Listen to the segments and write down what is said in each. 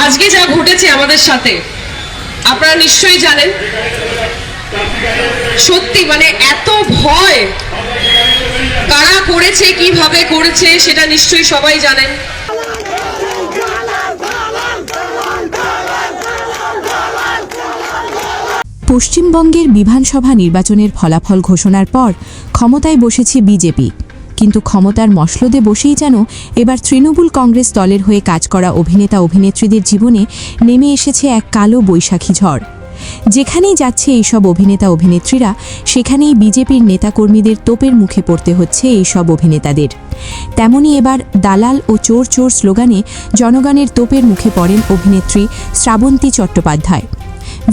আজকে যা ঘটেছে আমাদের সাথে আপনারা নিশ্চয়ই জানেন। সত্যি মানে এত ভয় কারা করেছে, কিভাবে করেছে সেটা নিশ্চয়ই সবাই জানেন। পশ্চিমবঙ্গের বিধানসভা নির্বাচনের ফলাফল ঘোষণার পর ক্ষমতায় বসেছে বিজেপি, কিন্তু ক্ষমতার মসলদে বসেই যেন এবার তৃণমূল কংগ্রেস দলের হয়ে কাজ করা অভিনেতা অভিনেত্রীদের জীবনে নেমে এসেছে এক কালো বৈশাখী ঝড়। যেখানেই যাচ্ছে এইসব অভিনেতা অভিনেত্রীরা, সেখানেই বিজেপির নেতাকর্মীদের তোপের মুখে পড়তে হচ্ছে এইসব অভিনেতাদের। তেমনি এবার দালাল ও চোর চোর স্লোগানে জনগণের তোপের মুখে পড়েন অভিনেত্রী শ্রাবন্তী চট্টোপাধ্যায়।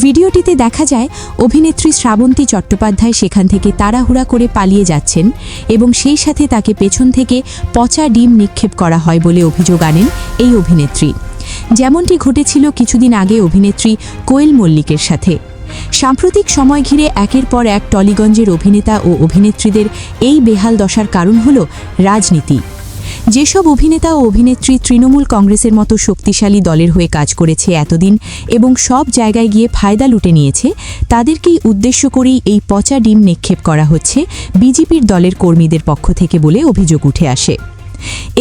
ভিডিওটিতে দেখা যায় অভিনেত্রী শ্রাবন্তী চট্টোপাধ্যায় সেখান থেকে তাড়াহুড়া করে পালিয়ে যাচ্ছেন এবং সেই সাথে তাকে পেছন থেকে পচা ডিম নিক্ষেপ করা হয় বলে অভিযোগ আনেন এই অভিনেত্রী। যেমনটি ঘটেছিল কিছুদিন আগে অভিনেত্রী কোয়েল মল্লিকের সাথে। সাম্প্রতিক সময় ঘিরে একের পর এক টলিগঞ্জের অভিনেতা ও অভিনেত্রীদের এই বেহাল দশার কারণ হল রাজনীতি। যেসব অভিনেতা ও অভিনেত্রী তৃণমূল কংগ্রেসের মতো শক্তিশালী দলের হয়ে কাজ করেছে এতদিন এবং সব জায়গায় গিয়ে ফায়দা লুটে নিয়েছে, তাদেরকেই উদ্দেশ্য করেই এই পচা ডিম নিক্ষেপ করা হচ্ছে বিজেপির দলের কর্মীদের পক্ষ থেকে বলে অভিযোগ উঠে আসে।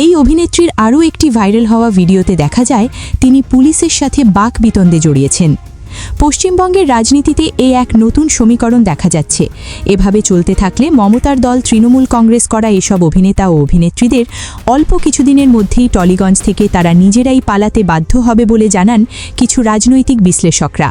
এই অভিনেত্রীর আরও একটি ভাইরাল হওয়া ভিডিওতে দেখা যায় তিনি পুলিশের সাথে বাকবিতণ্ডে জড়িয়েছেন। পশ্চিমবঙ্গের রাজনীতিতে এই এক নতুন সমীকরণ দেখা যাচ্ছে। এভাবে চলতে থাকলে মমতার দল তৃণমূল কংগ্রেস করা এসব অভিনেতা ও অভিনেত্রীদের অল্প কিছুদিনের মধ্যেই টলিগঞ্জ থেকে তারা নিজেরাই পালাতে বাধ্য হবে বলে জানান কিছু রাজনৈতিক বিশ্লেষকরা।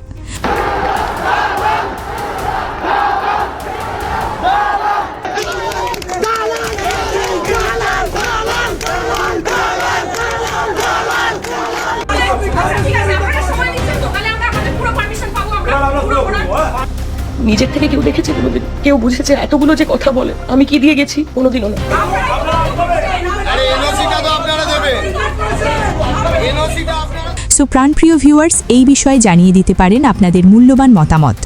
নিজের থেকে কেউ দেখেছে কোনোদিন, কেউ বুঝেছে এতগুলো যে কথা বলে আমি কি দিয়ে গেছি? কোনোদিনও না। সো প্রাণপ্রিয় ভিউয়ার্স, এই বিষয়ে জানিয়ে দিতে পারেন আপনাদের মূল্যবান মতামত।